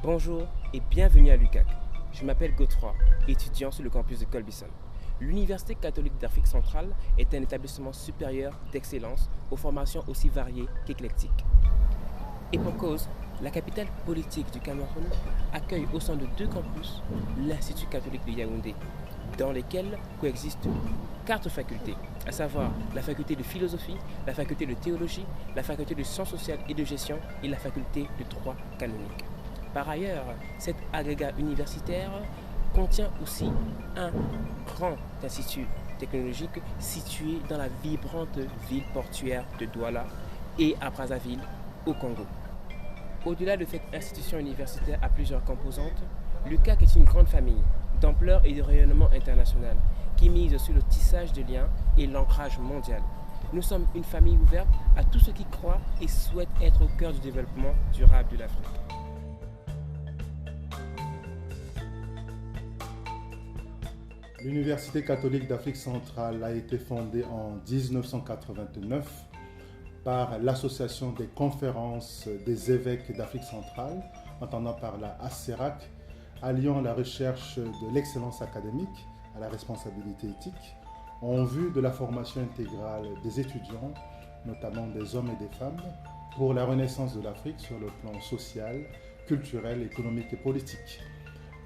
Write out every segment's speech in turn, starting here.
Bonjour et bienvenue à l'UCAC. Je m'appelle Godefroy, étudiant sur le campus de Colbison. L'Université catholique d'Afrique centrale est un établissement supérieur d'excellence aux formations aussi variées qu'éclectiques. Et pour cause, la capitale politique du Cameroun accueille au sein de 2 campus l'Institut catholique de Yaoundé, dans lesquels coexistent 4 facultés, à savoir la faculté de philosophie, la faculté de théologie, la faculté de sciences sociales et de gestion et la faculté de droit canonique. Par ailleurs, cet agrégat universitaire contient aussi un grand institut technologique situé dans la vibrante ville portuaire de Douala et à Brazzaville, au Congo. Au-delà de cette institution universitaire à plusieurs composantes, l'UCAC est une grande famille d'ampleur et de rayonnement international qui mise sur le tissage de liens et l'ancrage mondial. Nous sommes une famille ouverte à tous ceux qui croient et souhaitent être au cœur du développement durable de l'Afrique. L'Université catholique d'Afrique centrale a été fondée en 1989 par l'Association des conférences des évêques d'Afrique centrale, entendant par la ACERAC, alliant la recherche de l'excellence académique à la responsabilité éthique, en vue de la formation intégrale des étudiants, notamment des hommes et des femmes, pour la renaissance de l'Afrique sur le plan social, culturel, économique et politique.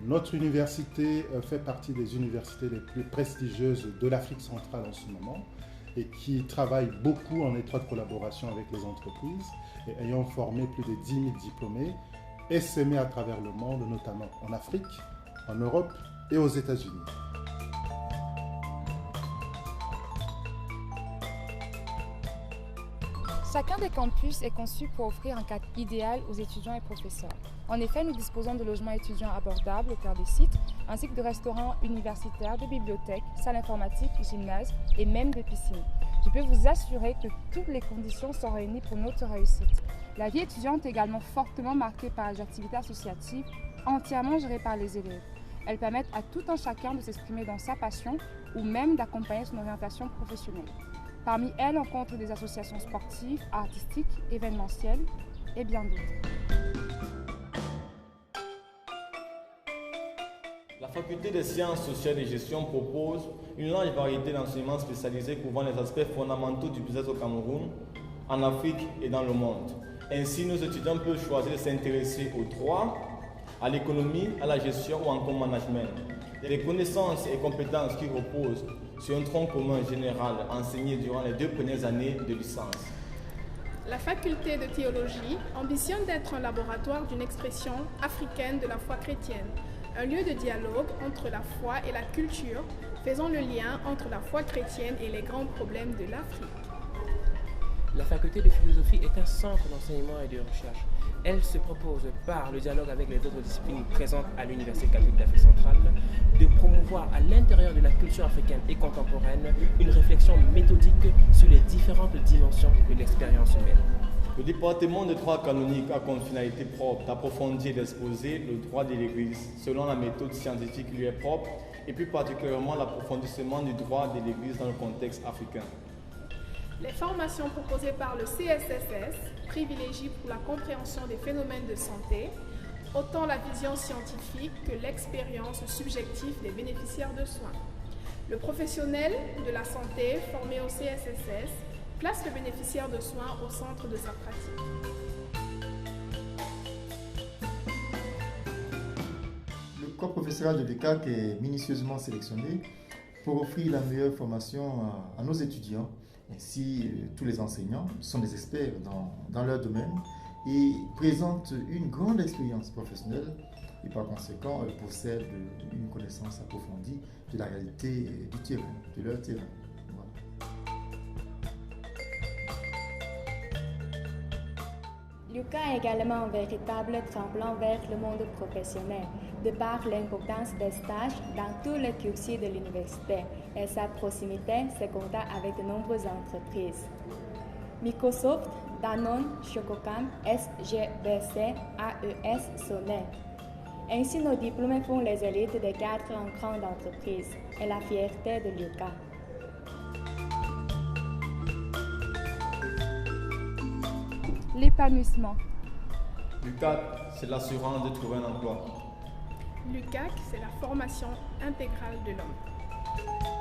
Notre université fait partie des universités les plus prestigieuses de l'Afrique centrale en ce moment et qui travaille beaucoup en étroite collaboration avec les entreprises et ayant formé plus de 10 000 diplômés essaimés à travers le monde, notamment en Afrique, en Europe et aux États-Unis. Chacun des campus est conçu pour offrir un cadre idéal aux étudiants et professeurs. En effet, nous disposons de logements étudiants abordables au cœur des sites, ainsi que de restaurants universitaires, de bibliothèques, salles informatiques, gymnases et même de piscines. Je peux vous assurer que toutes les conditions sont réunies pour notre réussite. La vie étudiante est également fortement marquée par les activités associatives entièrement gérées par les élèves. Elles permettent à tout un chacun de s'exprimer dans sa passion ou même d'accompagner son orientation professionnelle. Parmi elles, on compte des associations sportives, artistiques, événementielles et bien d'autres. La faculté des sciences sociales et gestion propose une large variété d'enseignements spécialisés couvrant les aspects fondamentaux du business au Cameroun, en Afrique et dans le monde. Ainsi, nos étudiants peuvent choisir de s'intéresser au droit, à l'économie, à la gestion ou encore au management. Les connaissances et compétences qui reposent sur un tronc commun général enseigné durant les 2 premières années de licence. La faculté de théologie ambitionne d'être un laboratoire d'une expression africaine de la foi chrétienne, un lieu de dialogue entre la foi et la culture, faisant le lien entre la foi chrétienne et les grands problèmes de l'Afrique. La faculté de philosophie est un centre d'enseignement et de recherche. Elle se propose, par le dialogue avec les autres disciplines présentes à l'Université catholique d'Afrique centrale, de promouvoir à l'intérieur de la culture africaine et contemporaine une réflexion méthodique sur les différentes dimensions de l'expérience humaine. Le département de droit canonique a comme finalité propre d'approfondir et d'exposer le droit de l'Église selon la méthode scientifique qui lui est propre et plus particulièrement l'approfondissement du droit de l'Église dans le contexte africain. Les formations proposées par le CSSS privilégient pour la compréhension des phénomènes de santé autant la vision scientifique que l'expérience subjective des bénéficiaires de soins. Le professionnel de la santé formé au CSSS place le bénéficiaire de soins au centre de sa pratique. Le corps professoral de l'UCAC est minutieusement sélectionné pour offrir la meilleure formation à nos étudiants. Ainsi, tous les enseignants sont des experts dans leur domaine et présentent une grande expérience professionnelle et par conséquent possèdent une connaissance approfondie de la réalité du terrain, de leur terrain. L'UCAC est également un véritable tremplin vers le monde professionnel, de par l'importance des stages dans tous les cursus de l'université et sa proximité secondaire avec de nombreuses entreprises. Microsoft, Danone, Chococam, SGBC, AES, Sonnet. Ainsi, nos diplômés font les élites des cadres en grande entreprise et la fierté de l'UCAC. L'épanouissement. L'UCAC, c'est l'assurance de trouver un emploi. L'UCAC, c'est la formation intégrale de l'homme.